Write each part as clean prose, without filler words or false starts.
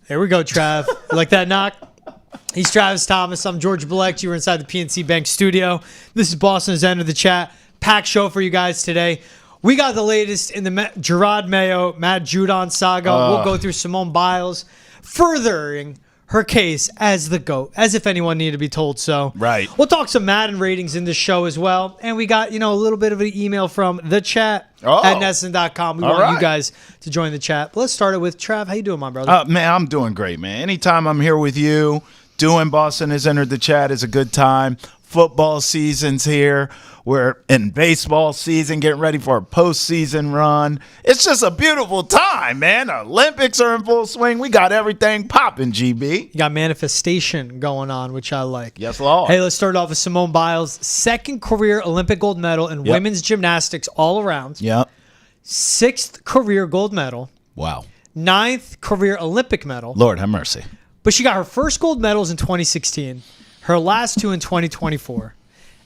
Here we go, Trav. You like that knock? He's Travis Thomas. I'm George Balekji. We're inside the PNC Bank studio. This is Boston has entered the chat. Packed show for you guys today. We got the latest in the Jerod Mayo, Matthew Judon saga. We'll go through Simone Biles, furthering her case as the GOAT, as if anyone needed to be told so. Right. We'll talk some Madden ratings in this show as well. And we got, a little bit of an email from the chat at Nesson.com. We want you guys to join the chat. But let's start it with Trav. How you doing, my brother? Man, I'm doing great, man. Anytime I'm here with you, doing Boston has entered the chat is a good time. Football season's here. We're in baseball season, getting ready for a postseason run. It's just a beautiful time, man. The Olympics are in full swing. We got everything popping, GB. You got manifestation going on, which I like. Yes, Lord. Hey, let's start off with Simone Biles. Second career Olympic gold medal in women's gymnastics all around. Yep. Sixth career gold medal. Wow. Ninth career Olympic medal. Lord have mercy. But she got her first gold medals in 2016, her last two in 2024.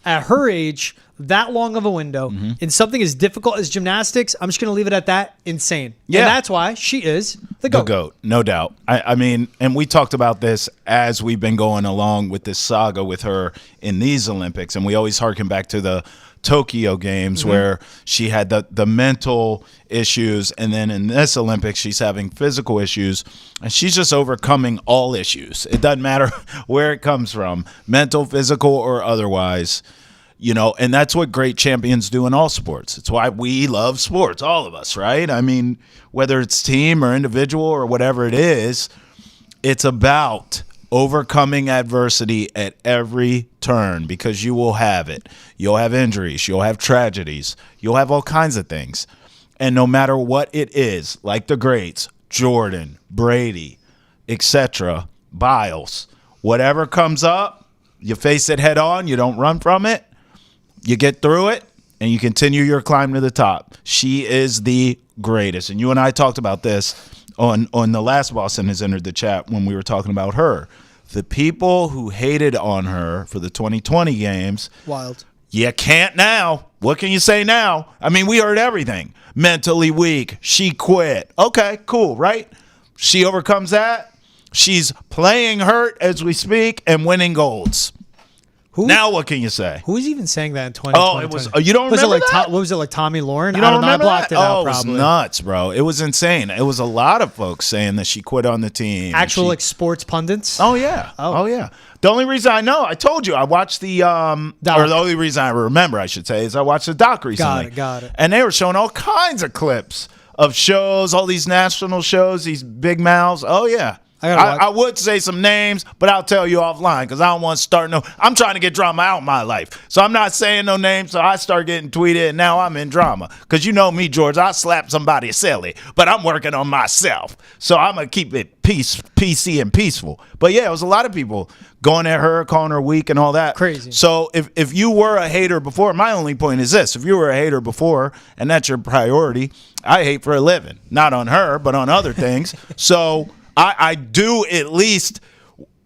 At her age, that long of a window, in something as difficult as gymnastics, I'm just going to leave it at that, insane. Yeah. And that's why she is the GOAT. The GOAT, no doubt. I mean, and we talked about this as we've been going along with this saga with her in these Olympics, and we always harken back to the Tokyo Games where she had the mental issues, and then in this Olympics she's having physical issues, and she's just overcoming all issues. It doesn't matter where it comes from, mental, physical, or otherwise. And that's what great champions do in all sports. It's why we love sports, all of us, right? I mean, whether it's team or individual or whatever it is, it's about overcoming adversity at every turn, because you will have it. You'll have injuries. You'll have tragedies. You'll have all kinds of things. And no matter what it is, like the greats, Jordan, Brady, etc., Biles, whatever comes up, you face it head on. You don't run from it. You get through it, and you continue your climb to the top. She is the greatest. And you and I talked about this on the last Boston has entered the chat when we were talking about her. The people who hated on her for the 2020 games. Wild. You can't now. What can you say now? I mean, we heard everything. Mentally weak. She quit. Okay, cool, right? She overcomes that. She's playing hurt as we speak and winning golds. Now what can you say? Who was even saying that in 2020? Oh, it was. You don't remember that? What was it, like Tommy Lauren? You don't remember I blocked that? it out. It was nuts, bro. It was insane. It was a lot of folks saying that she quit on the team. Actual like sports pundits? Oh yeah. Oh yeah. The only reason I know, I told you, I watched the or the only reason I remember, I should say, is I watched the doc recently. Got it. And they were showing all kinds of clips of shows, all these national shows, these big mouths. Oh yeah. I would say some names, but I'll tell you offline because I don't want to start I'm trying to get drama out in my life. So I'm not saying no names, so I start getting tweeted, and now I'm in drama. Because you know me, George, I slap somebody silly, but I'm working on myself. So I'm going to keep it PC and peaceful. But yeah, it was a lot of people going at her, calling her weak and all that. Crazy. So if you were a hater before, my only point is this. If you were a hater before, and that's your priority, I hate for a living. Not on her, but on other things. So I do, at least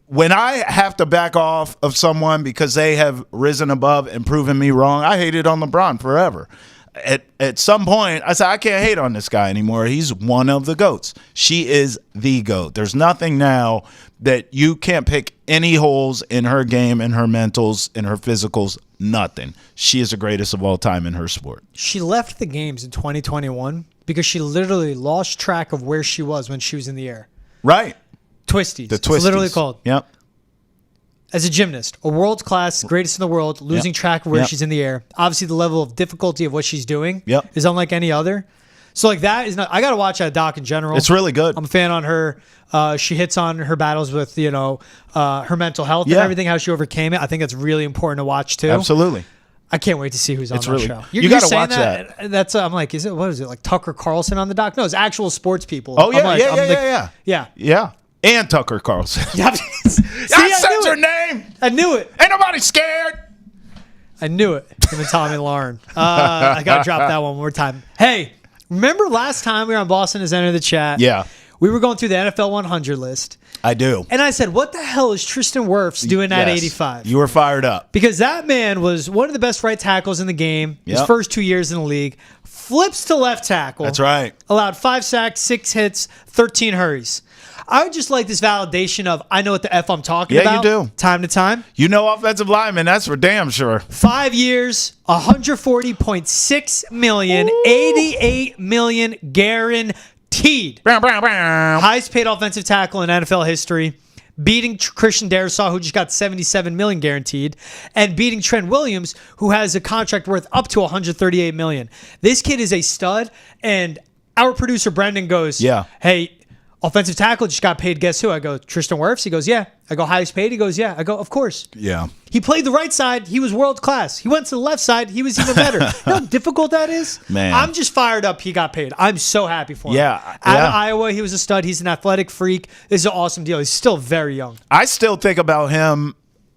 when I have to back off of someone because they have risen above and proven me wrong. I hated on LeBron forever. At some point, I said, I can't hate on this guy anymore. He's one of the GOATs. She is the GOAT. There's nothing now that you can't pick any holes in her game, in her mentals, in her physicals, nothing. She is the greatest of all time in her sport. She left the games in 2021 because she literally lost track of where she was when she was in the air. Right. Twisties. The twisties. It's literally called. Yep. As a gymnast, a world-class, greatest in the world, losing track of where she's in the air. Obviously, the level of difficulty of what she's doing is unlike any other. So, like, that is not... I got to watch that doc in general. It's really good. I'm a fan on her. She hits on her battles with, her mental health and everything, how she overcame it. I think that's really important to watch, too. Absolutely. I can't wait to see who's on that show. You got to watch that. That's I'm like, what is it, like Tucker Carlson on the doc? No, it's actual sports people. Oh, yeah, yeah. And Tucker Carlson. I said your name. I knew it. Ain't nobody scared. I knew it. Him and Tommy Lauren. I got to drop that one more time. Hey, remember last time we were on Boston has entered the chat? Yeah. we were going through the NFL 100 list. I do. And I said, what the hell is Tristan Wirfs doing at Yes. 85? You were fired up. Because that man was one of the best right tackles in the game his Yep. first 2 years in the league. Flips to left tackle. That's right. Allowed 5 sacks, 6 hits, 13 hurries. I would just like this validation of I know what the F I'm talking about. Yeah, you do. Time to time. You know offensive lineman, that's for damn sure. 5 years, $140.6 million, $88 million guaranteed. Highest paid offensive tackle in NFL history. Beating Christian Darrisaw, who just got $77 million guaranteed, and beating Trent Williams, who has a contract worth up to $138 million. This kid is a stud, and our producer Brendan goes, Yeah. hey, offensive tackle just got paid. Guess who? I go, Tristan Wirfs. He goes, yeah. I go, highest paid? He goes, yeah. I go, of course. Yeah. He played the right side. He was world class. He went to the left side. He was even better. You know how difficult that is? Man. I'm just fired up he got paid. I'm so happy for him. Yeah, Out yeah. of Iowa, he was a stud. He's an athletic freak. This is an awesome deal. He's still very young. I still think about him.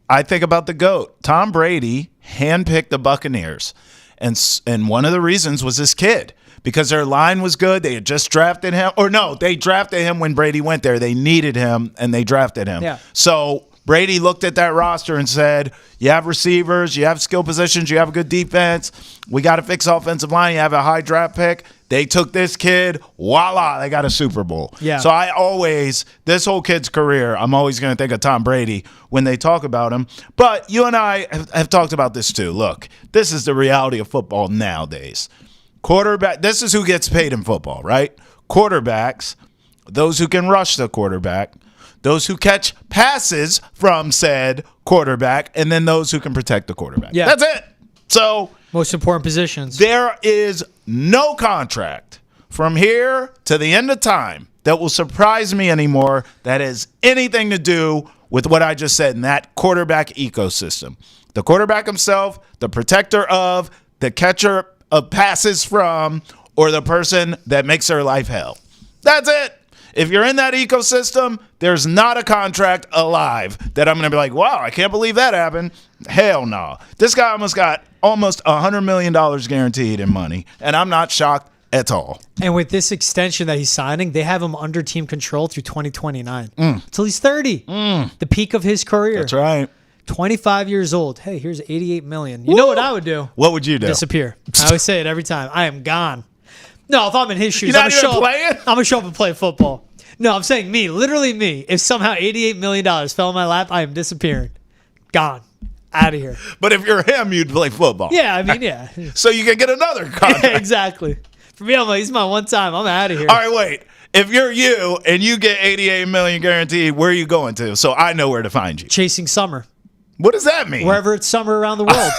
I think about the GOAT. Tom Brady handpicked the Buccaneers. And one of the reasons was this kid. Because their line was good. They had just drafted him. Or no, they drafted him when Brady went there. They needed him, and they drafted him. Yeah. So Brady looked at that roster and said, you have receivers, you have skill positions, you have a good defense. We got to fix offensive line. You have a high draft pick. They took this kid. Voila, they got a Super Bowl. Yeah. So I always, this whole kid's career, I'm always going to think of Tom Brady when they talk about him. But you and I have talked about this too. Look, this is the reality of football nowadays. Quarterback, this is who gets paid in football, right? Quarterbacks, those who can rush the quarterback, those who catch passes from said quarterback, and then those who can protect the quarterback. Yeah. That's it. So Most important positions. there is no contract from here to the end of time that will surprise me anymore that has anything to do with what I just said in that quarterback ecosystem. The quarterback himself, the protector of, the catcher of passes from, or the person that makes their life hell. That's it. If you're in that ecosystem, there's not a contract alive that I'm going to be like, wow, I can't believe that happened. Hell no. This guy almost got almost $100 million guaranteed in money, and I'm not shocked at all. And with this extension that he's signing, they have him under team control through 2029. Until he's 30. The peak of his career. That's right. 25 years old. Hey, here's $88 million. You know what I would do? What would you do? Disappear. I always say it every time. I am gone. No, if I'm in his shoes, You're I'm not even going playing? to show up and play football. No, I'm saying me, literally me. If somehow $88 million fell in my lap, I am disappearing. Gone. Out of here. But if you're him, you'd play football. Yeah, I mean, yeah. So you can get another contract. Exactly. For me, I'm like, it's my one time. I'm out of here. All right, wait. If you're you and you get $88 million guaranteed, where are you going to? So I know where to find you. Chasing summer. What does that mean? Wherever it's summer around the world.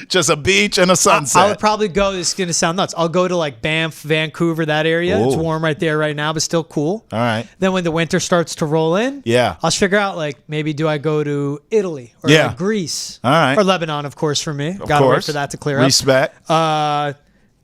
Just a beach and a sunset. I would probably go, this is going to sound nuts. I'll go to like Banff, Vancouver, that area. It's Ooh. warm right there right now, but still cool. All right. Then when the winter starts to roll in, Yeah. I'll figure out like maybe do I go to Italy or Yeah. like Greece? All right. Or Lebanon, of course, for me. Of Gotta wait course. for that to clear up. Respect.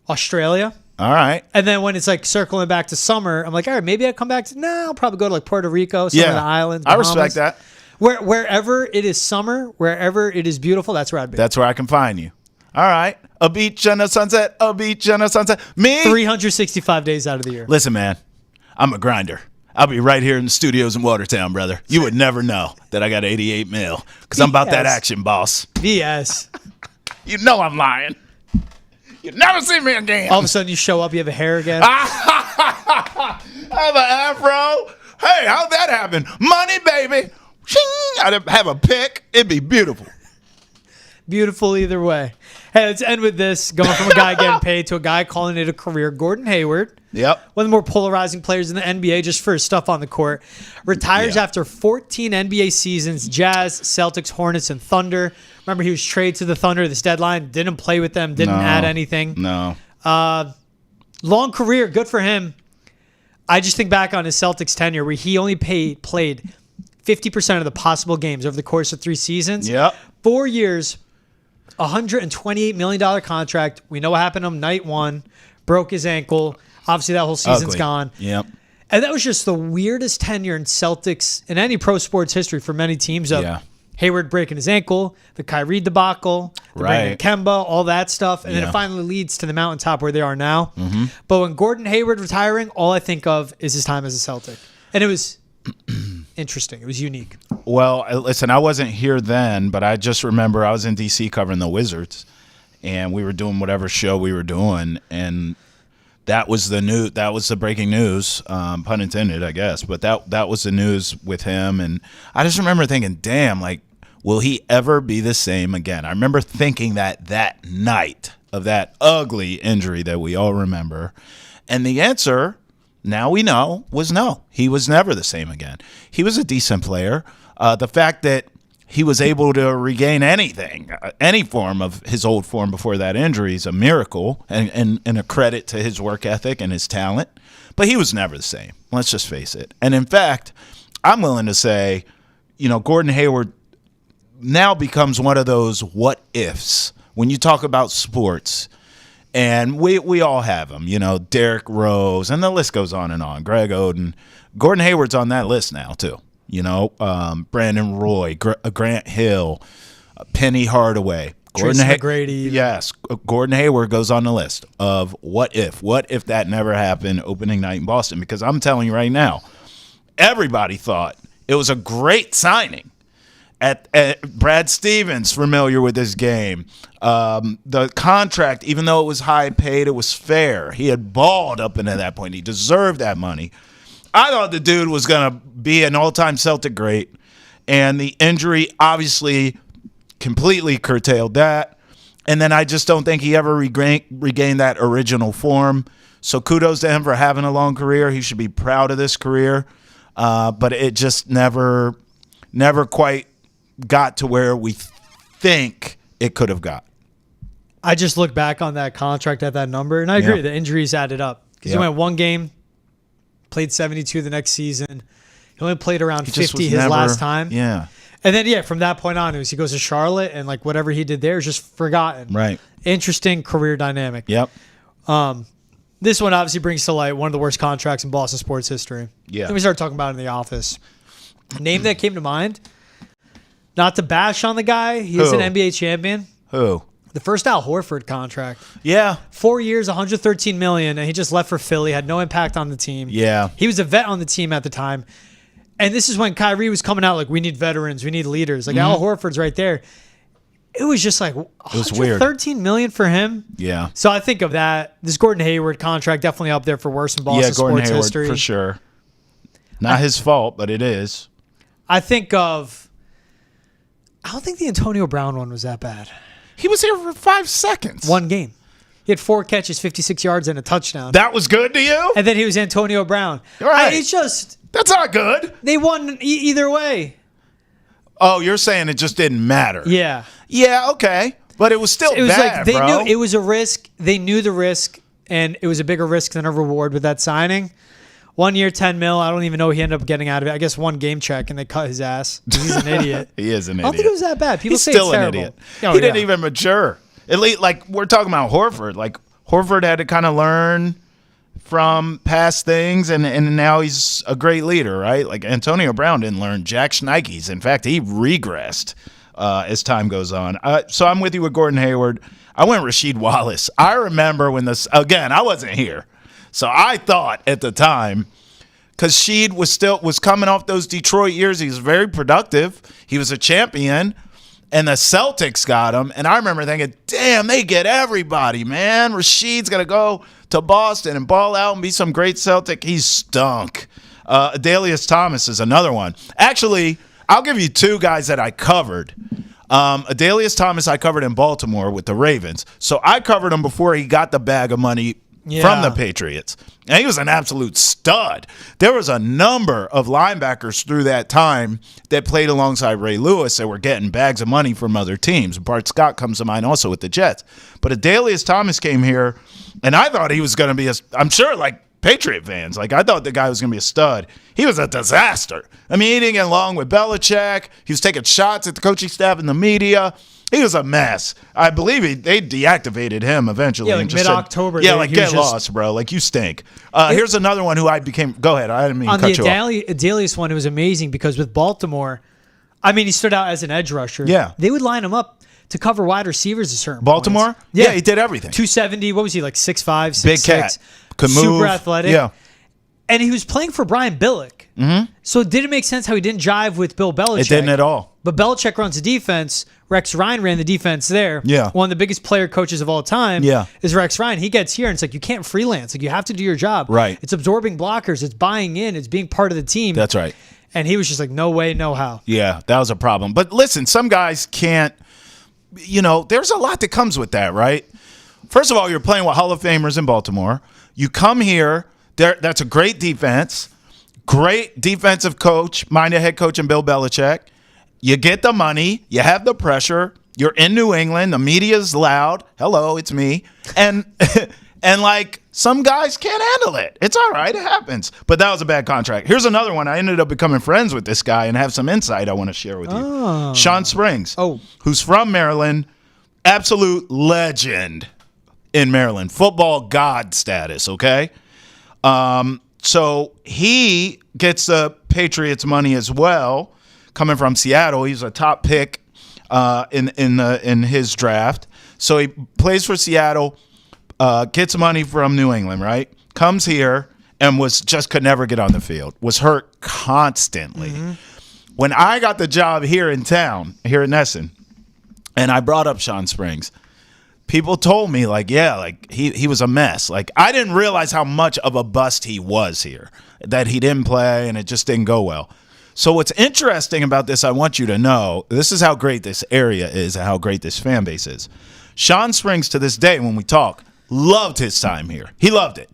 Australia. All right. And then when it's like circling back to summer, I'm like, all right, maybe I come back to, I'll probably go to like Puerto Rico, some of the islands. I Bahamas. respect that. Wherever it is summer, wherever it is beautiful, that's where I'd be. That's where I can find you. All right. A beach and a sunset. A beach and a sunset. Me? 365 days out of the year. Listen, man. I'm a grinder. I'll be right here in the studios in Watertown, brother. You would never know that I got 88 mil because I'm about that BS. action, boss. BS. You know I'm lying. You never see me again. All of a sudden you show up, you have a hair again. I have an afro. Hey, how'd that happen? Money, baby. Shing. I'd have a pick. It'd be beautiful. Beautiful either way. Hey, let's end with this. Going from a guy getting paid to a guy calling it a career. Gordon Hayward. Yep. One of the more polarizing players in the NBA just for his stuff on the court. Retires after 14 NBA seasons. Jazz, Celtics, Hornets, and Thunder. Remember, he was traded to the Thunder this deadline. Didn't play with them. Didn't add anything. No. Long career. Good for him. I just think back on his Celtics tenure where he only played 50% of the possible games over the course of 3 seasons. Yep. 4 years, $128 million contract. We know what happened to him night one. Broke his ankle. Obviously, that whole season's Ugly. gone. Yep. And that was just the weirdest tenure in Celtics, in any pro sports history for many teams of Hayward breaking his ankle, the Kyrie debacle, They bring in Right. Kemba, all that stuff, and then Yeah. it finally leads to the mountaintop where they are now. But when Gordon Hayward retiring, all I think of is his time as a Celtic. And it was interesting. It was unique. Well, listen, I wasn't here then, but I just remember I was in D.C. covering the Wizards, and we were doing whatever show we were doing, and that was the new. That was the breaking news, pun intended, I guess. But that was the news with him, and I just remember thinking, "Damn, like, will he ever be the same again?" I remember thinking that night of that ugly injury that we all remember, and the answer, now we know, was no. He was never the same again. He was a decent player. The fact that he was able to regain anything, any form of his old form before that injury is a miracle and a credit to his work ethic and his talent. But he was never the same. Let's just face it. And in fact, I'm willing to say, Gordon Hayward now becomes one of those what ifs when you talk about sports. And we all have them, Derrick Rose, and the list goes on and on. Greg Oden. Gordon Hayward's on that list now, too. Brandon Roy, Grant Hill, Penny Hardaway. Tracy McGrady. Yes, Gordon Hayward goes on the list of what if. What if that never happened opening night in Boston? Because I'm telling you right now, everybody thought it was a great signing. At Brad Stevens, familiar with this game. The contract, even though it was high paid, it was fair. He had balled up into that point. He deserved that money. I thought the dude was going to be an all-time Celtic great, and the injury obviously completely curtailed that. And then I just don't think he ever regained that original form. So kudos to him for having a long career. He should be proud of this career. But it just never quite got to where we think it could have got. I just look back on that contract at that number, and I agree. The injuries added up. Because he went one game, played 72 the next season. He only played around 50 his last time. Yeah. And then, from that point on, he goes to Charlotte, and whatever he did there is just forgotten. Right. Interesting career dynamic. Yep. This one obviously brings to light one of the worst contracts in Boston sports history. Yeah. Then we started talking about it in the office. Name that came to mind, not to bash on the guy, he is an NBA champion. Who? The first Al Horford contract. Yeah. 4 years, $113 million, and he just left for Philly, had no impact on the team. Yeah. He was a vet on the team at the time. And this is when Kyrie was coming out we need veterans, we need leaders. Al Horford's right there. It was just it was weird. $113 million for him. Yeah. So I think of that. This Gordon Hayward contract definitely up there for worst in Boston Gordon sports Hayward, history. for sure. Not his fault, but it is. I don't think the Antonio Brown one was that bad. He was here for 5 seconds. One game. He had 4 catches, 56 yards, and a touchdown. That was good to you? And then he was Antonio Brown. Right. It's just... That's not good. They won either way. Oh, you're saying it just didn't matter. Yeah. Yeah, okay. But it was still bad, they bro. knew it was a risk. They knew the risk, and it was a bigger risk than a reward with that signing. 1 year, $10 million. I don't even know what he ended up getting out of it. I guess one game check, and they cut his ass. He's an idiot. He is an idiot. I don't think it was that bad. People He's say still it's an terrible. idiot. Oh, He didn't even mature. At least, we're talking about Horford. Horford had to kind of learn from past things, and now he's a great leader, right? Antonio Brown didn't learn jack schnikes. In fact, he regressed as time goes on. So I'm with you with Gordon Hayward. I went Rasheed Wallace. I remember when I wasn't here. So I thought at the time, because Sheed was coming off those Detroit years, he was very productive. He was a champion, and the Celtics got him. And I remember thinking, damn, they get everybody, man. Rasheed's going to go to Boston and ball out and be some great Celtic. He stunk. Adalius Thomas is another one. Actually, I'll give you 2 guys that I covered. Adalius Thomas I covered in Baltimore with the Ravens. So I covered him before he got the bag of money from the Patriots. And he was an absolute stud. There was a number of linebackers through that time that played alongside Ray Lewis that were getting bags of money from other teams. Bart Scott comes to mind also with the Jets. But Adalius Thomas came here, and I thought he was going to be I'm sure Patriot fans, I thought the guy was going to be a stud. He was a disaster. I mean, he didn't get along with Belichick. He was taking shots at the coaching staff and the media. He was a mess. I believe they deactivated him eventually. Yeah, mid-October. Yeah, get lost, bro. You stink. Here's another one who I became. Go ahead. I didn't mean to cut you off. On the Adalius one, it was amazing because with Baltimore, he stood out as an edge rusher. Yeah. They would line him up to cover wide receivers at certain Baltimore? points. Yeah, he did everything. 270. What was he, like 6'5", 6'6"? Big cat. Could move. Super athletic. Yeah. And he was playing for Brian Billick. Mm-hmm. So it didn't make sense how he didn't jive with Bill Belichick. It didn't at all. But Belichick runs the defense. Rex Ryan ran the defense there. Yeah. One of the biggest player coaches of all time Yeah. is Rex Ryan. He gets here and it's like, you can't freelance. Like, you have to do your job. Right. It's absorbing blockers. It's buying in. It's being part of the team. That's right. And he was just like, no way, no how. Yeah, that was a problem. But listen, some guys can't, there's a lot that comes with that, right? First of all, you're playing with Hall of Famers in Baltimore. You come here, that's a great defense, great defensive coach, minded head coach in Bill Belichick. You get the money, you have the pressure, you're in New England, the media's loud. Hello, it's me. And like, some guys can't handle it. It's all right. It happens. But that was a bad contract. Here's another one. I ended up becoming friends with this guy and have some insight I want to share with you. Sean Springs, who's from Maryland, absolute legend in Maryland. Football god status, okay? So he gets the Patriots money as well, coming from Seattle. He's a top pick in his draft. So he plays for Seattle. Gets money from New England, right? Comes here and could never get on the field. Was hurt constantly. Mm-hmm. When I got the job here in town, here in Essen, and I brought up Sean Springs, people told me, he was a mess. Like, I didn't realize how much of a bust he was here, that he didn't play and it just didn't go well. So what's interesting about this, I want you to know, this is how great this area is and how great this fan base is. Sean Springs, to this day, when we talk, loved his time here. He loved it.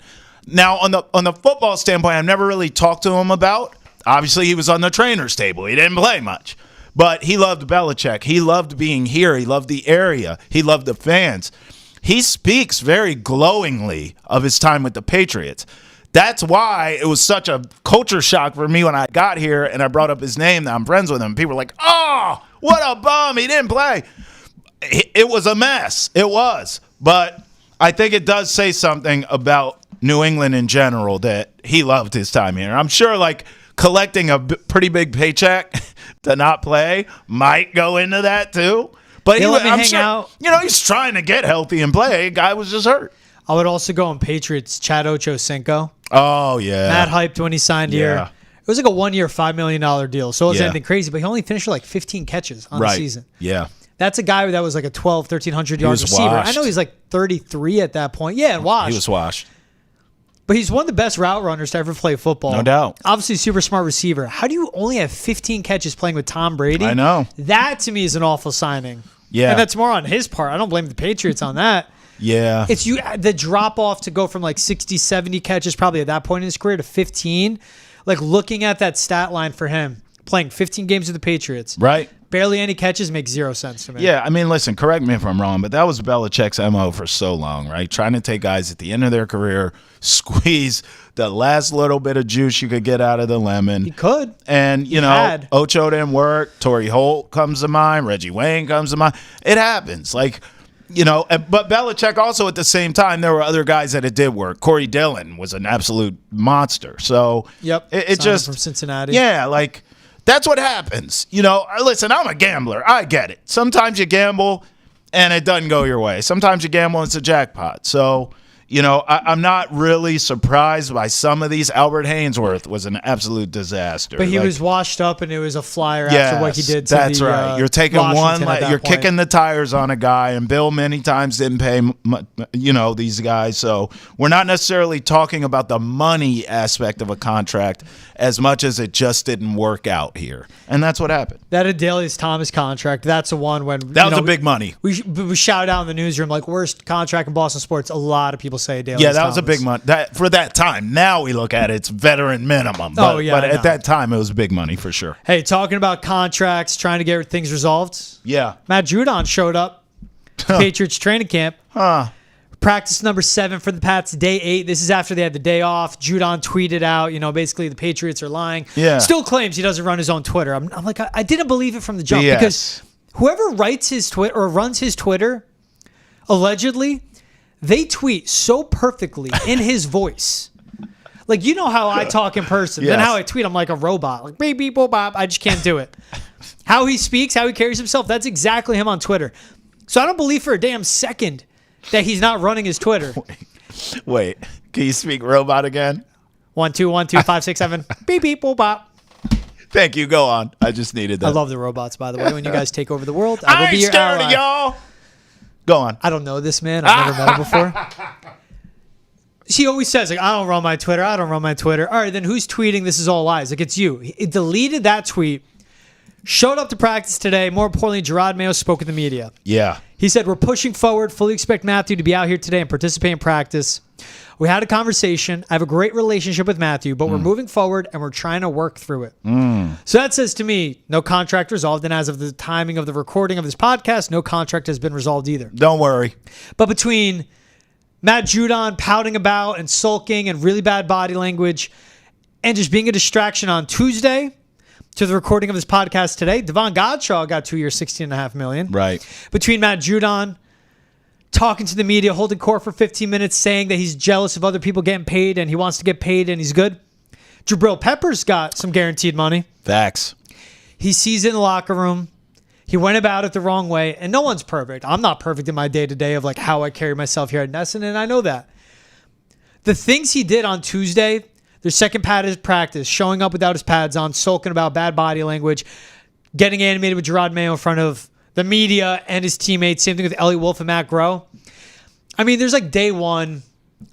Now, on the football standpoint, I've never really talked to him about. Obviously, he was on the trainer's table. He didn't play much. But he loved Belichick. He loved being here. He loved the area. He loved the fans. He speaks very glowingly of his time with the Patriots. That's why it was such a culture shock for me when I got here and I brought up his name, that I'm friends with him. People were like, oh, what a bum. He didn't play. It was a mess. It was. But I think it does say something about New England in general that he loved his time here. I'm sure, collecting a pretty big paycheck to not play might go into that too. But I'm sure, he's trying to get healthy and play. Guy was just hurt. I would also go on Patriots, Chad Ochocinco. Oh, yeah. Mad hyped when he signed here. It was like a 1 year, $5 million deal. So it wasn't anything crazy, but he only finished with 15 catches on the season. Yeah. That's a guy that was like a 1,300 yard receiver. Washed. I know he's like 33 at that point. Yeah, washed. He was washed. But he's one of the best route runners to ever play football. No doubt. Obviously, super smart receiver. How do you only have 15 catches playing with Tom Brady? I know. That, to me, is an awful signing. Yeah. And that's more on his part. I don't blame the Patriots on that. Yeah. It's the drop off to go from 60, 70 catches probably at that point in his career to 15. Looking at that stat line for him, playing 15 games with the Patriots. Right. Barely any catches makes zero sense to me. Yeah, I mean, listen, correct me if I'm wrong, but that was Belichick's MO for so long, right? Trying to take guys at the end of their career, squeeze the last little bit of juice you could get out of the lemon. He could. And, Ocho didn't work. Torrey Holt comes to mind. Reggie Wayne comes to mind. It happens. But Belichick also at the same time, there were other guys that it did work. Corey Dillon was an absolute monster. So, yep, it just from Cincinnati. Yeah, that's what happens. Listen, I'm a gambler. I get it. Sometimes you gamble and it doesn't go your way. Sometimes you gamble and it's a jackpot. So, I'm not really surprised by some of these. Albert Haynesworth was an absolute disaster. But he was washed up and it was a flyer after what he did to that's right. You're taking you're kicking the tires on a guy, and Bill many times didn't pay, these guys. So we're not necessarily talking about the money aspect of a contract as much as it just didn't work out here. And that's what happened. That Adelius Thomas contract, that's the one when... That was a big money. We shout out in the newsroom, worst contract in Boston sports. A lot of people say Adelius Thomas. Yeah, that was a big money. For that time. Now we look at it, it's veteran minimum. But at that time, it was big money for sure. Hey, talking about contracts, trying to get things resolved. Yeah. Matt Judon showed up. Patriots training camp. Practice number 7 for the Pats, day 8. This is after they had the day off. Judon tweeted out, basically the Patriots are lying. Yeah. Still claims he doesn't run his own Twitter. I'm like, I didn't believe it from the jump. BS. Because whoever writes his Twitter or runs his Twitter, allegedly, they tweet so perfectly in his voice. How I talk in person. Yes. Then how I tweet, I'm like a robot. Beep, beep, boop, bop. I just can't do it. How he speaks, how he carries himself, that's exactly him on Twitter. So I don't believe for a damn second that he's not running his Twitter. Wait, can you speak robot again? 1 2 1 2 5 6 7 beep beep boop bop. Thank you. Go on. I just needed that. I love the robots, by the way. When you guys take over the world, I will ain't be your scared ally. of y'all. Go on. I don't know this man. I've never met him before. She always says, like, I don't run my Twitter. I don't run my Twitter. All right, then who's tweeting this is all lies? Like, it's you. It deleted that tweet, showed up to practice today. More importantly, Jerod Mayo spoke in the media. Yeah. He said, we're pushing forward. Fully expect Matthew to be out here today and participate in practice. We had a conversation. I have a great relationship with Matthew, but we're moving forward and we're trying to work through it. So that says to me, no contract resolved. And as of the timing of the recording of this podcast, no contract has been resolved either. Don't worry. But between Matt Judon pouting about and sulking and really bad body language and just being a distraction on Tuesday to the recording of this podcast today, Devon Godshaw got 2 years, $16.5 million. Right. Between Matt Judon talking to the media, holding court for 15 minutes, saying that he's jealous of other people getting paid and he wants to get paid and he's good. Jabril Peppers got some guaranteed money. Facts. He sees it in the locker room. He went about it the wrong way, and no one's perfect. I'm not perfect in my day-to-day of like how I carry myself here at Nesson, and I know that. The things he did on Tuesday, their second practice, showing up without his pads on, sulking about bad body language, getting animated with Jerod Mayo in front of the media and his teammates, same thing with Ellie Wolf and Matt Groh. I mean, there's like day one,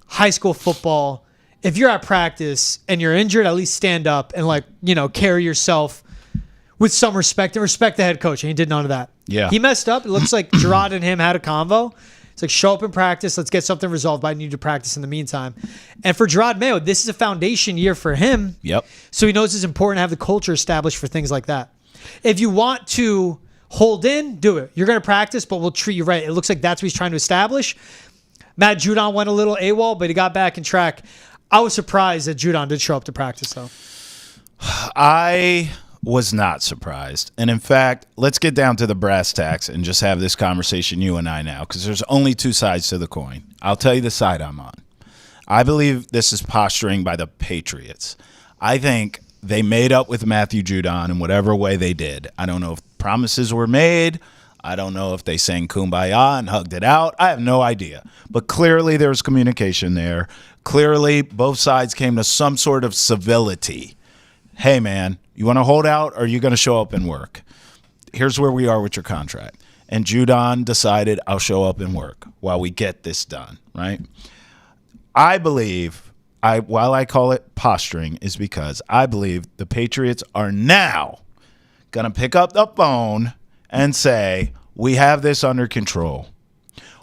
high school football. If you're at practice and you're injured, at least stand up and like, carry yourself with some respect and respect the head coach. And he did none of that. Yeah. He messed up. It looks like Jerod and him had a convo. It's like, show up in practice. Let's get something resolved, but I need to practice in the meantime. And for Jerod Mayo, this is a foundation year for him. Yep. So he knows it's important to have the culture established for things like that. If you want to hold in, do it. You're going to practice, but we'll treat you right. It looks like that's what he's trying to establish. Matt Judon went a little AWOL, but he got back in track. I was surprised that Judon did show up to practice, though. I was not surprised. And in fact, let's get down to the brass tacks and just have this conversation, you and I now, because there's only two sides to the coin. I'll tell you the side I'm on. I believe this is posturing by the Patriots. I think they made up with Matthew Judon in whatever way they did. I don't know if promises were made. I don't know if they sang Kumbaya and hugged it out. I have no idea. But clearly there was communication there. Clearly both sides came to some sort of civility. Hey, man, you want to hold out or are you going to show up and work? Here's where we are with your contract. And Judon decided I'll show up and work while we get this done, right? I believe, while I call it posturing, is because I believe the Patriots are now going to pick up the phone and say, we have this under control.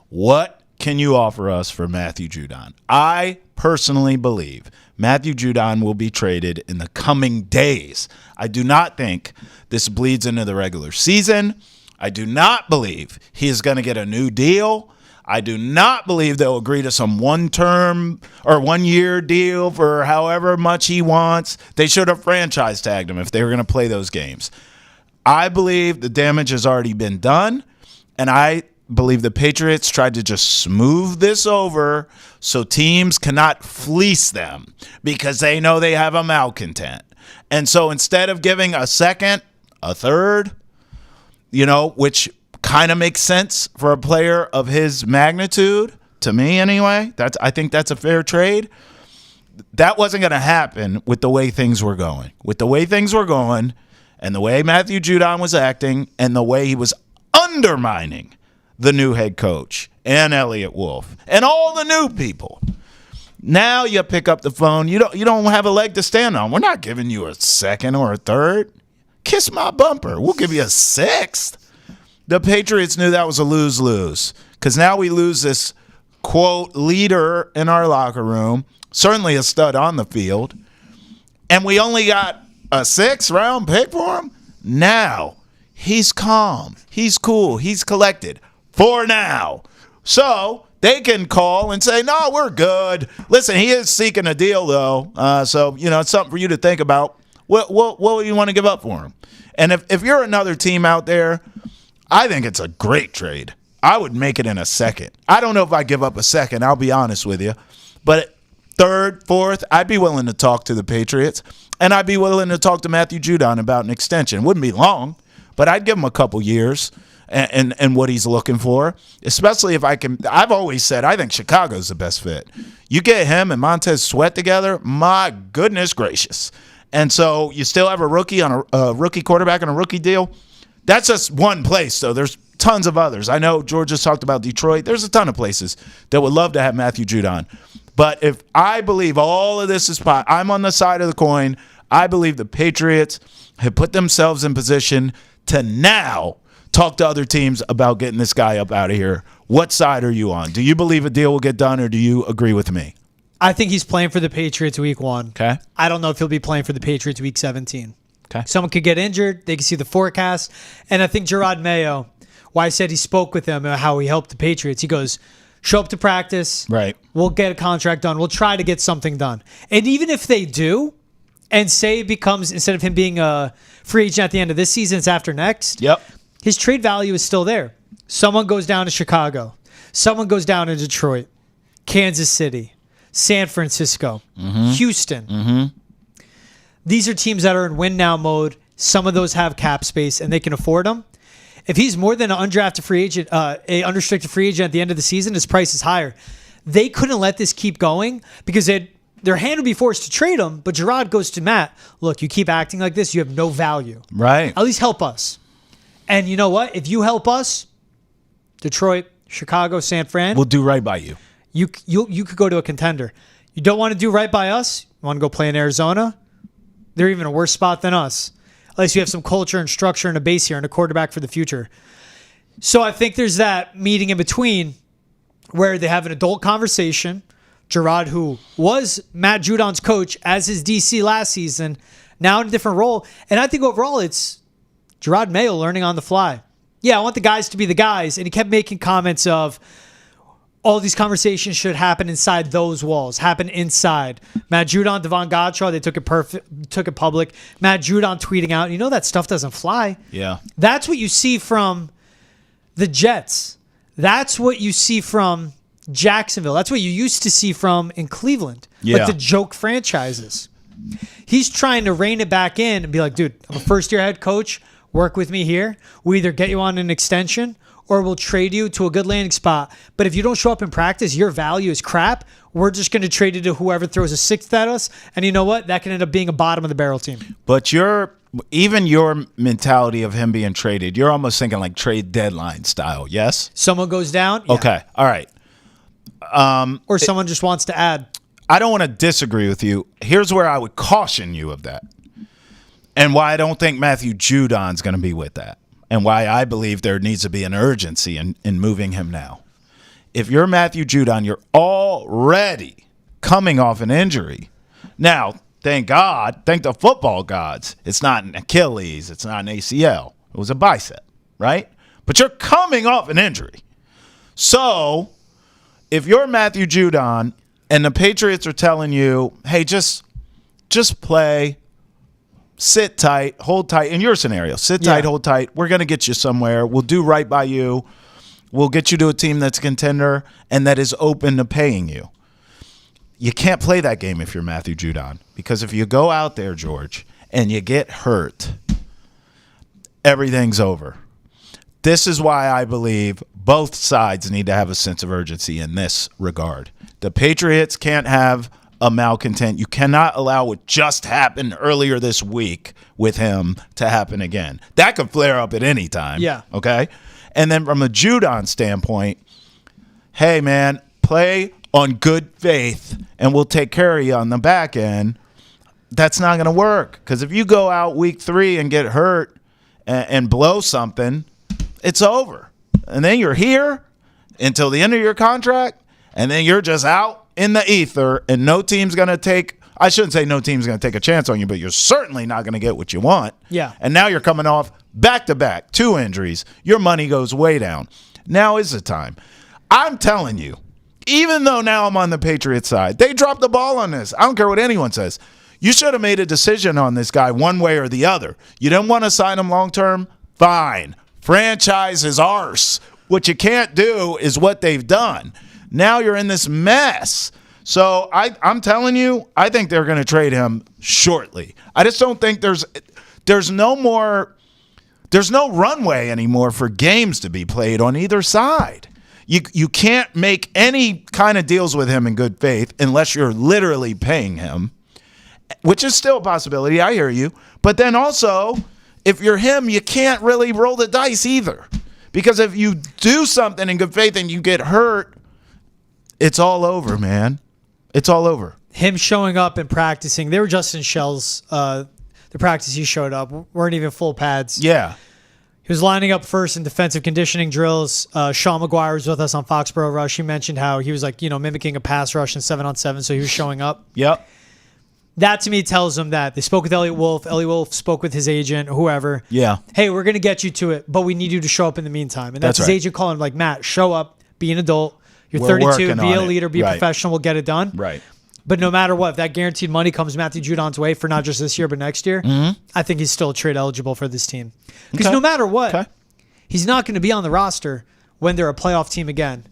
What can you offer us for Matthew Judon? I personally believe Matthew Judon will be traded in the coming days. I do not think this bleeds into the regular season. I do not believe he is going to get a new deal. I do not believe they'll agree to some one-term or one-year deal for however much he wants. They should have franchise tagged him if they were going to play those games. I believe the damage has already been done, and I believe the Patriots tried to just smooth this over so teams cannot fleece them because they know they have a malcontent. And so instead of giving a second, a third, which kind of makes sense for a player of his magnitude, to me anyway, I think that's a fair trade. That wasn't going to happen with the way things were going. With the way things were going and the way Matthew Judon was acting and the way he was undermining the new head coach and Elliott Wolf and all the new people. Now you pick up the phone. You don't have a leg to stand on. We're not giving you a second or a third. Kiss my bumper. We'll give you a sixth. The Patriots knew that was a lose-lose because now we lose this, quote, leader in our locker room, certainly a stud on the field, and we only got a sixth-round pick for him. Now he's calm. He's cool. He's collected for now. So they can call and say, no, we're good. Listen, he is seeking a deal, though. So, it's something for you to think about. What do you want to give up for him? And if you're another team out there, I think it's a great trade. I would make it in a second. I don't know if I give up a second. I'll be honest with you. But third, fourth, I'd be willing to talk to the Patriots. And I'd be willing to talk to Matthew Judon about an extension. It wouldn't be long, but I'd give him a couple years and what he's looking for, especially if I've always said I think Chicago's the best fit. You get him and Montez Sweat together, my goodness gracious. And so you still have a rookie on a rookie quarterback on a rookie deal. That's just one place, though. There's tons of others. I know George just talked about Detroit. There's a ton of places that would love to have Matthew Judon. But if I believe all of this is I'm on the side of the coin. I believe the Patriots have put themselves in position to now talk to other teams about getting this guy up out of here. What side are you on? Do you believe a deal will get done, or do you agree with me? I think he's playing for the Patriots week 1. Okay. I don't know if he'll be playing for the Patriots week 17. Okay. Someone could get injured. They can see the forecast. And I think Jerod Mayo, why I said he spoke with them and how he helped the Patriots, he goes, show up to practice. Right. We'll get a contract done. We'll try to get something done. And even if they do, and say it becomes, instead of him being a free agent at the end of this season, it's after next. Yep. His trade value is still there. Someone goes down to Chicago. Someone goes down to Detroit, Kansas City, San Francisco, Houston. These are teams that are in win now mode. Some of those have cap space and they can afford them. If he's more than an undrafted free agent, a unrestricted free agent at the end of the season, his price is higher. They couldn't let this keep going because their hand would be forced to trade him. But Jerod goes to Matt, look, you keep acting like this, you have no value. Right. At least help us. And you know what? If you help us, Detroit, Chicago, San Fran, We'll do right by you. you could go to a contender. You don't want to do right by us? You want to go play in Arizona? They're even a worse spot than us. Unless you have some culture and structure and a base here and a quarterback for the future. So I think there's that meeting in between where they have an adult conversation. Jerod, who was Matt Judon's coach as his DC last season, now in a different role. And I think overall it's Jerod Mayo learning on the fly. Yeah, I want the guys to be the guys. And he kept making comments of, all these conversations should happen inside those walls, happen inside. Matt Judon, Devon Godchaux, they took it public. Matt Judon tweeting out, that stuff doesn't fly. Yeah. That's what you see from the Jets. That's what you see from Jacksonville. That's what you used to see from in Cleveland. Yeah. Like the joke franchises. He's trying to rein it back in and be like, dude, I'm a first-year head coach. Work with me here. We either get you on an extension or we'll trade you to a good landing spot. But if you don't show up in practice, your value is crap. We're just going to trade you to whoever throws a sixth at us. And you know what? That can end up being a bottom of the barrel team. But even your mentality of him being traded, you're almost thinking like trade deadline style, yes? Someone goes down. Yeah. Okay. All right. Or someone just wants to add. I don't want to disagree with you. Here's where I would caution you of that. And why I don't think Matthew Judon's going to be with that. And why I believe there needs to be an urgency in moving him now. If you're Matthew Judon, you're already coming off an injury. Now, thank God, thank the football gods, it's not an Achilles, it's not an ACL. It was a bicep, right? But you're coming off an injury. So, if you're Matthew Judon and the Patriots are telling you, hey, just play, sit tight, hold tight. In your scenario, sit tight, hold tight. We're going to get you somewhere. We'll do right by you. We'll get you to a team that's a contender and that is open to paying you. You can't play that game if you're Matthew Judon, because if you go out there, George, and you get hurt, everything's over. This is why I believe both sides need to have a sense of urgency in this regard. The Patriots can't have a malcontent. You cannot allow what just happened earlier this week with him to happen again. That could flare up at any time. Yeah. Okay? And then from a Judon standpoint, hey, man, play on good faith and we'll take care of you on the back end. That's not going to work, because if you go out week 3 and get hurt and blow something, it's over. And then you're here until the end of your contract, and then you're just out in the ether, and no team's going to take – I shouldn't say no team's going to take a chance on you, but you're certainly not going to get what you want. Yeah. And now you're coming off back-to-back, 2 injuries. Your money goes way down. Now is the time. I'm telling you, even though now I'm on the Patriots side, they dropped the ball on this. I don't care what anyone says. You should have made a decision on this guy one way or the other. You didn't want to sign him long-term? Fine. Franchise is ours. What you can't do is what they've done. Now you're in this mess. So I'm telling you, I think they're going to trade him shortly. I just don't think there's no more There's no runway anymore for games to be played on either side. You can't make any kind of deals with him in good faith unless you're literally paying him, which is still a possibility. I hear you. But then also, if you're him, you can't really roll the dice either. Because if you do something in good faith and you get hurt, it's all over, man. It's all over. Him showing up and practicing, they were just in shells. The practice he showed up weren't even full pads. Yeah. He was lining up first in defensive conditioning drills. Sean McGuire was with us on Foxborough Rush. He mentioned how he was mimicking a pass rush in 7-on-7, so he was showing up. Yep. That to me tells them that they spoke with Elliot Wolf. Elliot Wolf spoke with his agent, whoever. Yeah. Hey, we're going to get you to it, but we need you to show up in the meantime. And that's his right. agent calling him like, Matt, show up, be an adult. You're We're 32, be a on it. leader, be a Right. professional, we'll get it done. Right. But no matter what, if that guaranteed money comes Matthew Judon's way for not just this year, but next year, I think he's still trade eligible for this team. Because no matter what, he's not going to be on the roster when they're a playoff team again.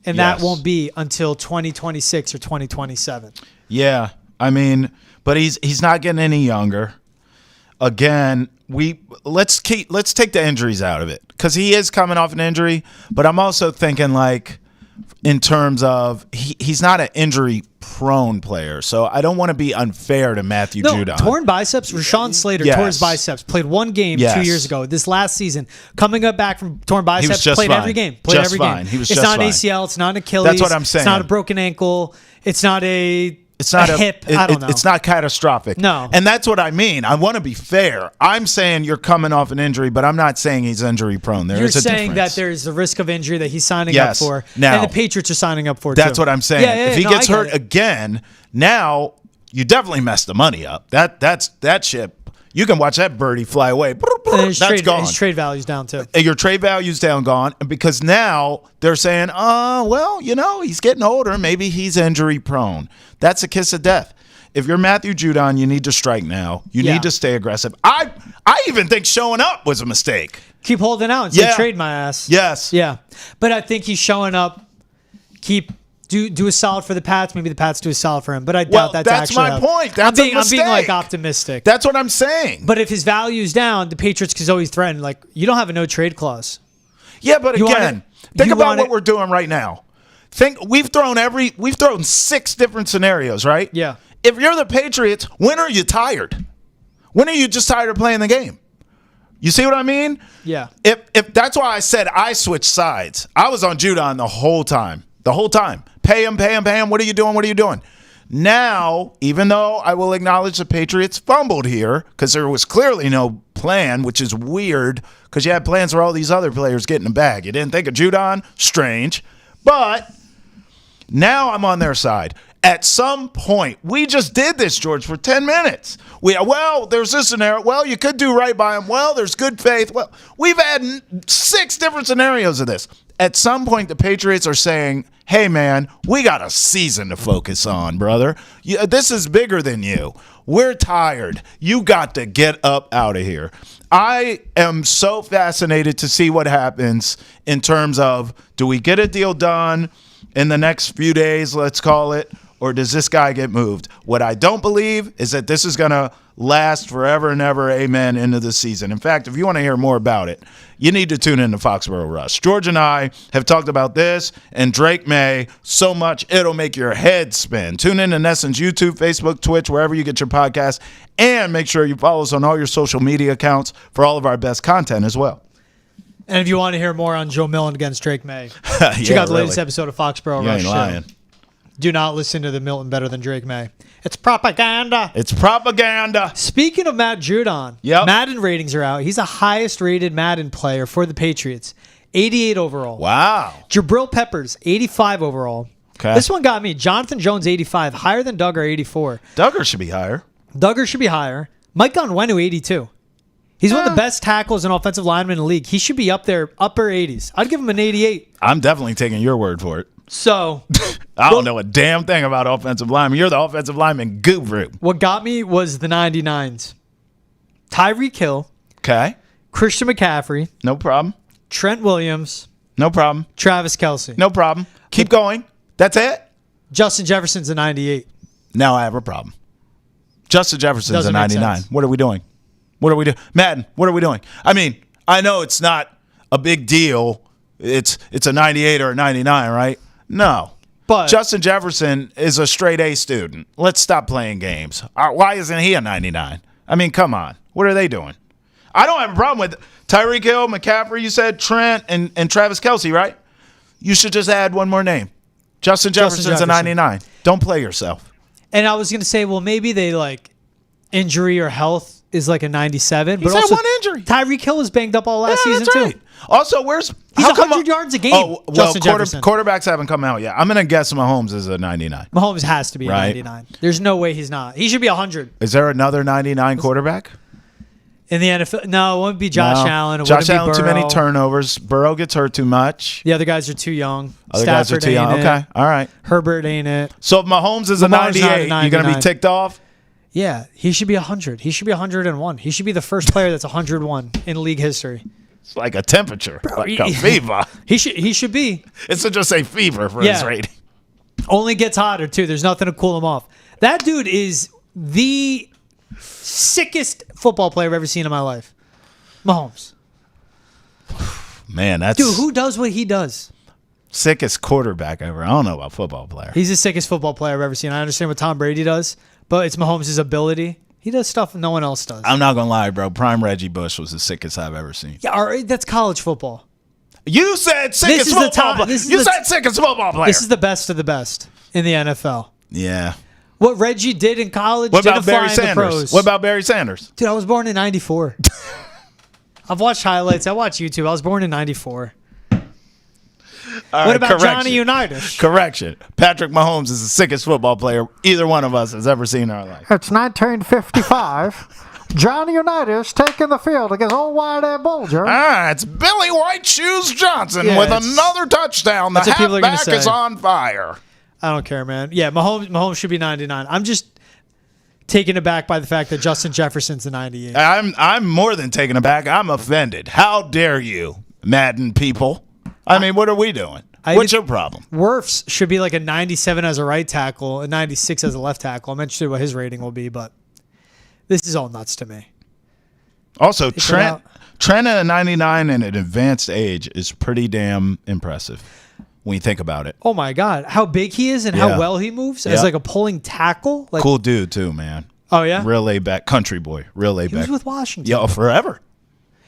And that won't be until 2026 or 2027. Yeah. I mean, but he's not getting any younger. Again, let's take the injuries out of it because he is coming off an injury. But I'm also thinking like in terms of he's not an injury prone player, so I don't want to be unfair to Matthew Judon. Torn biceps. Rashawn Slater tore his biceps. Played one game 2 years ago. This last season, coming up back from torn biceps, played every game. Played every game. He was it's just not an fine. ACL. It's not an Achilles. That's what I'm saying. It's not a broken ankle. It's not a hip. I don't know. It's not catastrophic. No. And that's what I mean. I want to be fair. I'm saying you're coming off an injury, but I'm not saying he's injury prone. You're saying that there's a risk of injury that he's signing up for, now, and the Patriots are signing up for. That's too. what I'm saying. If he gets hurt again, now you definitely messed the money up. That ship. You can watch that birdie fly away. That's gone. His trade value's down too. Your trade value's down, gone, because now they're saying, well, he's getting older. Maybe he's injury prone. That's a kiss of death. If you're Matthew Judon, you need to strike now. You need to stay aggressive. I even think showing up was a mistake. Keep holding out and say trade my ass. Yes. Yeah. But I think he's showing up. Do a solid for the Pats. Maybe the Pats do a solid for him. But I doubt that's actually my point. That's a mistake. I'm being optimistic. That's what I'm saying. But if his value's down, the Patriots can always threaten. Like, you don't have a no trade clause. Yeah, but again, think about what we're doing right now. We've thrown 6 different scenarios, right? Yeah. If you're the Patriots, when are you tired? When are you just tired of playing the game? You see what I mean? Yeah. If that's why I said I switched sides. I was on Judon the whole time. The whole time. Pay him. What are you doing? Now, even though I will acknowledge the Patriots fumbled here because there was clearly no plan, which is weird because you had plans for all these other players getting a bag. You didn't think of Judon? Strange. But now I'm on their side. At some point, we just did this, George, for 10 minutes. There's this scenario. Well, you could do right by him. Well, there's good faith. Well, we've had 6 different scenarios of this. At some point, the Patriots are saying, hey, man, we got a season to focus on, brother. This is bigger than you. We're tired. You got to get up out of here. I am so fascinated to see what happens in terms of, do we get a deal done in the next few days, let's call it, or does this guy get moved? What I don't believe is that this is going to last forever and ever, amen, into the season. In fact, if you want to hear more about it, you need to tune in to Foxborough Rush. George and I have talked about this and Drake May so much it'll make your head spin. Tune in to Nesson's YouTube, Facebook, Twitch, wherever you get your podcasts, and make sure you follow us on all your social media accounts for all of our best content as well. And if you want to hear more on Joe Milton against Drake May, check out the latest episode of Foxborough Rush. You ain't lying. Do not listen to the Milton better than Drake May. It's propaganda. It's propaganda. Speaking of Matt Judon, Madden ratings are out. He's the highest rated Madden player for the Patriots. 88 overall. Wow. Jabril Peppers, 85 overall. Okay. This one got me. Jonathan Jones, 85. Higher than Duggar, 84. Duggar should be higher. Mike Onwenu, 82. He's one of the best tackles and offensive linemen in the league. He should be up there, upper 80s. I'd give him an 88. I'm definitely taking your word for it. So, I don't know a damn thing about offensive linemen. You're the offensive lineman guru. What got me was the 99s. Tyreek Hill. Okay. Christian McCaffrey. No problem. Trent Williams. No problem. Travis Kelce. No problem. Keep going. That's it? Justin Jefferson's a 98. Now I have a problem. Justin Jefferson's Doesn't a make 99. sense. What are we doing? What are we doing? Madden, what are we doing? I mean, I know it's not a big deal. It's a 98 or a 99, right? No. But Justin Jefferson is a straight A student. Let's stop playing games. Why isn't he a 99? I mean, come on. What are they doing? I don't have a problem with Tyreek Hill, McCaffrey, you said, Trent, and Travis Kelce, right? You should just add one more name. Justin Jefferson's a 99. Don't play yourself. And I was going to say, well, maybe they like injury or health is like a 97. He's but had also, one injury. Tyreek Hill was banged up all last season, that's right. too. Also, He's 100 yards a game, Oh, well, Justin Jefferson. quarterbacks haven't come out yet. I'm going to guess Mahomes is a 99. Mahomes has to be Right. a 99. There's no way he's not. He should be 100 Is there another 99 quarterback? in the NFL. No, it wouldn't be Josh No. Allen. It Josh wouldn't Allen, be too Burrow. many turnovers. Burrow gets hurt too much. The other guys are too young. Other guys are Stafford too young. ain't it. Okay, all right. Herbert ain't it. So if Mahomes is a Lamar's not a 98, you're going to be 99. ticked off? Yeah, he should be 100. He should be 101. He should be the first player that's 101 in league history. It's like a temperature, like a he- fever. He should be. It's to just say fever for his Yeah. rating. Only gets hotter too. There's nothing to cool him off. That dude is the sickest football player I've ever seen in my life. Mahomes. Man, that's Dude, who does what he does? sickest quarterback ever. I don't know about football player. He's the sickest football player I've ever seen. I understand what Tom Brady does, but it's Mahomes' ability. He does stuff no one else does. I'm not going to lie, bro. Prime Reggie Bush was the sickest I've ever seen. Yeah, all right, that's college football. You said sickest is the football top- player. this is You the- said sickest football player. This is the best of the best in the NFL. Yeah. What Reggie did in college What didn't about Barry fly in the Sanders? pros. What about Barry Sanders? Dude, I was born in 94. I've watched highlights. I watch YouTube. I was born in 94. All What right, about correction. Johnny Unitas? Correction. Patrick Mahomes is the sickest football player either one of us has ever seen in our life. It's 1955. Johnny Unitas taking the field against old White-Head Bulger. It's Billy White Shoes Johnson Yeah, with it's- another touchdown. The that's what people are gonna halfback is say. on fire. I don't care, man. Yeah, Mahomes should be 99. I'm just taken aback by the fact that Justin Jefferson's a 98. I'm more than taken aback. I'm offended. How dare you, Madden people? I mean, what are we doing? What's your problem? Wirfs should be like a 97 as a right tackle, a 96 as a left tackle. I'm interested in what his rating will be, but this is all nuts to me. Also, it Trent out. at a 99 and an advanced age is pretty damn impressive when you think about it. Oh my God, how big he is and Yeah. how well he moves as Yeah. like a pulling tackle. Like, Cool dude too, man. Oh yeah, Real laid back, country boy, real laid he was back. with Washington. Yo, forever.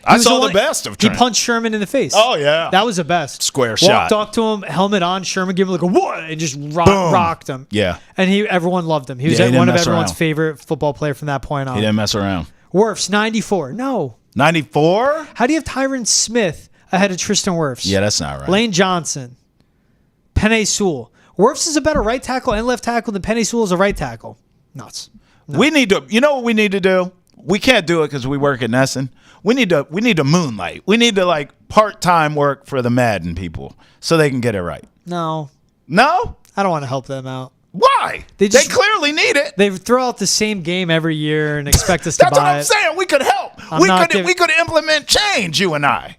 He I was saw one- the best of He Trent. punched Sherman in the face. Oh, yeah. that was the best. Square Walked shot. up to him, helmet on. Sherman gave him like a what, and just Boom. rocked him. Yeah. and everyone loved him. He was Yeah, he didn't one of mess everyone's around. favorite football player from that point on. He didn't mess around. Wirfs 94. No, 94? how do you have Tyron Smith ahead of Tristan Wirfs? Yeah, that's not right. Lane Johnson, Penei Sewell. Wirfs is a better right tackle and left tackle than Penei Sewell is a right tackle. Nuts. We need to, you know what we need to do? We can't do it because we work at Nesson. We need to moonlight. We need to like part-time work for the Madden people so they can get it right. No, No? I don't want to help them out. Why? They just- clearly need it. They throw out the same game every year and expect us to That's what buy I'm it. saying. We could help. I'm not We could implement change, you and I,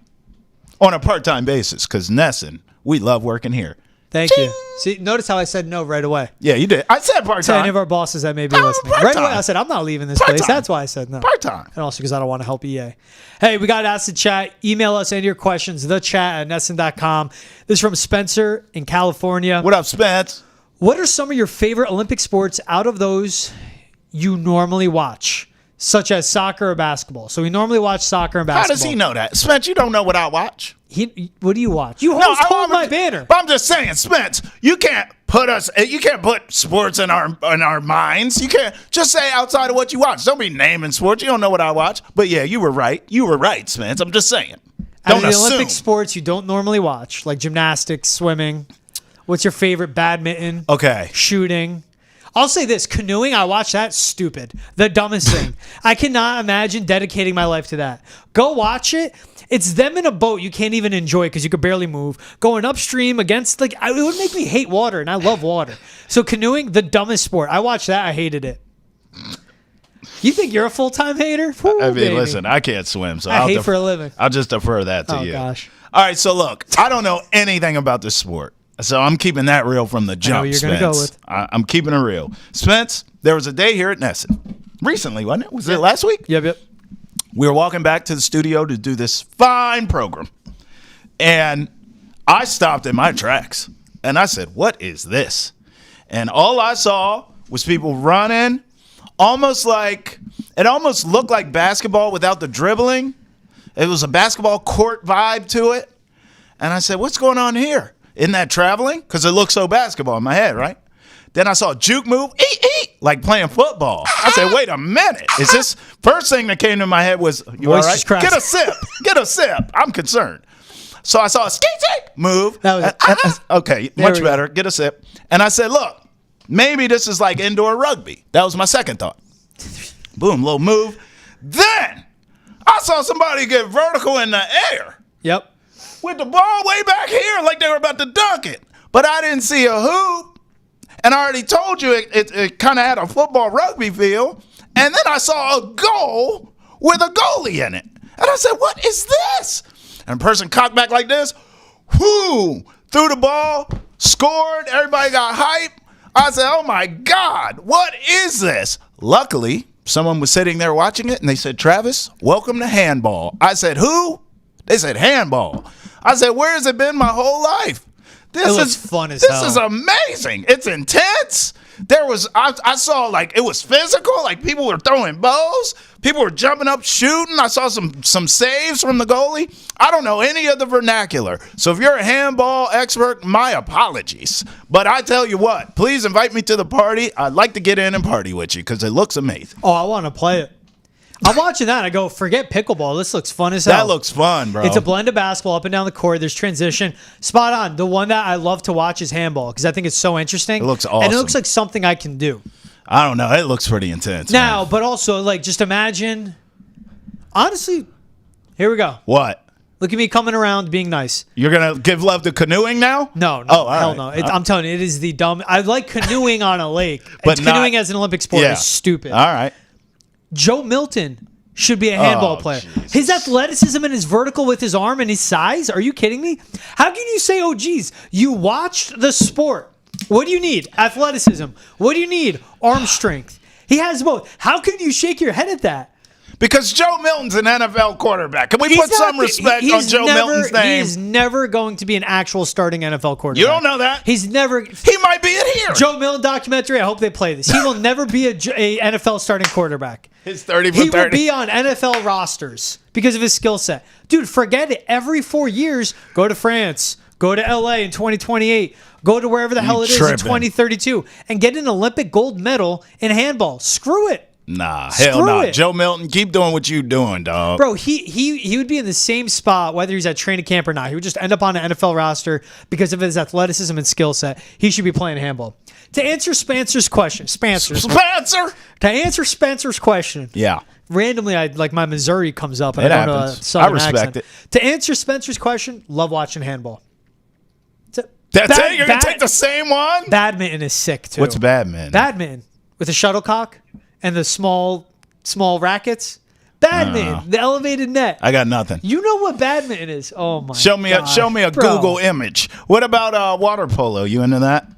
on a part-time basis because Nesson, we love working here. Thank you. See, notice how I said no right away. Yeah, you did. I said To any part-time. of our bosses that may be Oh, listening. part-time. Right away, I said, I'm not leaving this Part-time. place. That's why I said no. Part-time. And also because I don't want to help EA. Hey, we got to ask the chat. Email us any of your questions, thechat@nesson.com. This is from Spencer in California. What up, Spence? What are some of your favorite Olympic sports out of those you normally watch, such as soccer or basketball? So we normally watch soccer and How basketball. does he know that? Spence, you don't know what I watch. What do you watch? You No, host Hold My Banner. But I'm just saying, Spence, you can't put sports in our minds. You can't just say outside of what you watch. Don't be naming sports. You don't know what I watch. But yeah, you were right. You were right, Spence. I'm just saying. Out of Don't the assume. Olympic sports you don't normally watch, like gymnastics, swimming. What's your favorite? Badminton, Okay. shooting. I'll say this: canoeing. I watch that. Stupid. The dumbest thing. I cannot imagine dedicating my life to that. Go watch it. It's them in a boat you can't even enjoy because you could barely move. Going upstream against it would make me hate water, and I love water. So canoeing, the dumbest sport. I watched that. I hated it. You think you're a full-time hater? Woo, I mean, baby. listen, I can't swim, so I hate for a living. I'll just defer that to Oh, you. gosh. All right, so look, I don't know anything about this sport, so I'm keeping that real from the jump. what you're gonna Spence. go with. I'm keeping it real. Spence, there was a day here at Nesson recently, wasn't it? Was it last week? Yep. We were walking back to the studio to do this fine program. And I stopped in my tracks. And I said, what is this? And all I saw was people running, almost looked like basketball without the dribbling. It was a basketball court vibe to it. And I said, what's going on here? Isn't that traveling? Because it looked so basketball in my head, right? Then I saw a juke move, like playing football. I said, wait a minute. Is this? First thing that came to my head was, you all right? Get a sip. Get a sip. I'm concerned. So I saw a ski move. Okay, much better. Get a sip. And I said, look, maybe this is like indoor rugby. That was my second thought. Boom, little move. Then I saw somebody get vertical in the air. Yep. With the ball way back here like they were about to dunk it. But I didn't see a hoop. And I already told you it kind of had a football rugby feel. And then I saw a goal with a goalie in it. And I said, what is this? And a person cocked back like this. Whoo! Threw the ball, scored, everybody got hype. I said, oh my God, what is this? Luckily, someone was sitting there watching it and they said, Travis, welcome to handball. I said, who? They said handball. I said, where has it been my whole life? This is fun as hell. This is amazing. It's intense. I saw like it was physical. Like people were throwing bows. People were jumping up, shooting. I saw some saves from the goalie. I don't know any of the vernacular. So if you're a handball expert, my apologies. But I tell you what, please invite me to the party. I'd like to get in and party with you because it looks amazing. Oh, I want to play it. I'm watching that. I go, forget pickleball. This looks fun as hell. That looks fun, bro. It's a blend of basketball up and down the court. There's transition. Spot on. The one that I love to watch is handball because I think it's so interesting. It looks awesome. And it looks like something I can do. I don't know. It looks pretty intense. Now, man. but also, like, just imagine. Honestly, here we go. What? Look at me coming around being nice. You're going to give love to canoeing now? No. Oh, hell right. no. I'm telling you, it is the dumb. I like canoeing on a lake. But canoeing as an Olympic sport is stupid. All right. Joe Milton should be a handball player. Jesus. His athleticism and his vertical with his arm and his size. Are you kidding me? How can you say, oh, geez, you watched the sport? What do you need? Athleticism. What do you need? Arm strength. He has both. How can you shake your head at that? Because Joe Milton's an NFL quarterback. Can we put some respect on Joe Milton's name? He's never going to be an actual starting NFL quarterback. You don't know that? He's never. He might be it here. Joe Milton documentary. I hope they play this. He will never be a NFL starting quarterback. His 30 for 30. He will be on NFL rosters because of his skill set. Dude, forget it. Every 4 years, go to France, go to LA in 2028, go to wherever the hell it is in 2032, and get an Olympic gold medal in handball. Screw it. Nah, hell no. Joe Milton, keep doing what you doing, dog. Bro, he would be in the same spot whether he's at training camp or not. He would just end up on an NFL roster because of his athleticism and skill set. He should be playing handball. To answer Spencer's question, To answer Spencer's question. Yeah. Randomly, my Missouri comes up and it I go to a happens. Southern I respect accent. it. To answer Spencer's question, love watching handball. That's it? You're going to take the same one? Badminton is sick, too. What's badminton? Badminton. With a shuttlecock and the small rackets. Badminton. The elevated net. I got nothing. You know what badminton is? Oh, my Show me a Bro. Google image. What about water polo? You into that?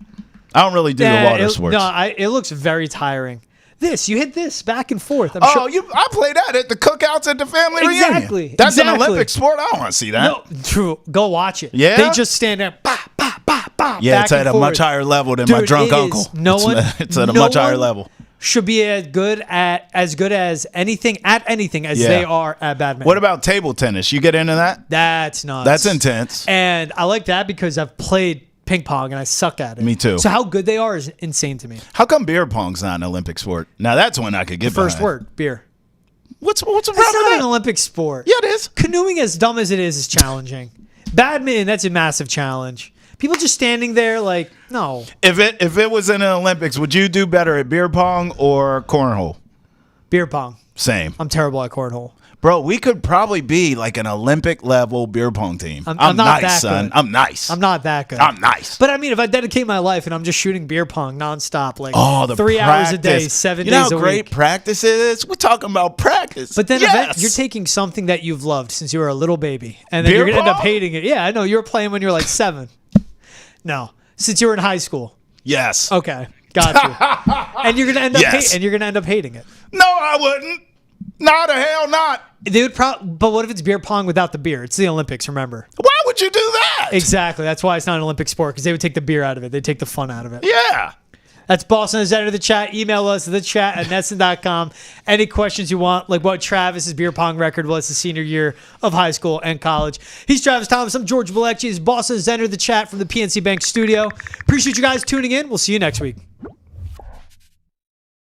I don't really do the water sports. No, it looks very tiring. You hit this back and forth. I play that at the cookouts at the family reunion. That's an Olympic sport. I don't want to see that. No, true. Go watch it. Yeah? They just stand there. Bah, bah, bah, bah, Yeah, back it's at and a forth. much higher level than Dude, my drunk it uncle. is. It's at a much higher level. Should be as good as anything as they are at badminton. What about table tennis? You get into that? That's nuts. That's intense. And I like that because I've played ping pong and I suck at it. Me too. So how good they are is insane to me. How come beer pong's not an Olympic sport? Now that's one I could get First behind. word, beer. What's the problem It's with not that? an Olympic sport. Yeah, it is. Canoeing, as dumb as it is challenging. Badminton, that's a massive challenge. People just standing there like, no. If it was in an Olympics, would you do better at beer pong or cornhole? Beer pong. Same. I'm terrible at cornhole. Bro, we could probably be like an Olympic level beer pong team. I'm not nice, that son. good. I'm nice. I'm not that good. I'm nice. But I mean, if I dedicate my life and I'm just shooting beer pong nonstop, like the 3 hours a day, practice. 7 You know days how a great week. practice is? We're talking about practice. But then yes! you're taking something that you've loved since you were a little baby, and then Beer you're gonna end up pong? hating it. Yeah, I know. You were playing when you were like 7. No, since you were in high school. Yes. Okay, got you. And you're gonna end up Yes. hating it. No, I wouldn't. No, the hell not. They would but what if it's beer pong without the beer? It's the Olympics, remember? Why would you do that? Exactly. That's why it's not an Olympic sport, because they would take the beer out of it. They'd take the fun out of it. Yeah. That's Boston has entered the chat. Email us at thechat@netson.com. Any questions you want, like what Travis's beer pong record was his senior year of high school and college. He's Travis Thomas. I'm George Balekji. Boston has entered the chat from the PNC Bank studio. Appreciate you guys tuning in. We'll see you next week.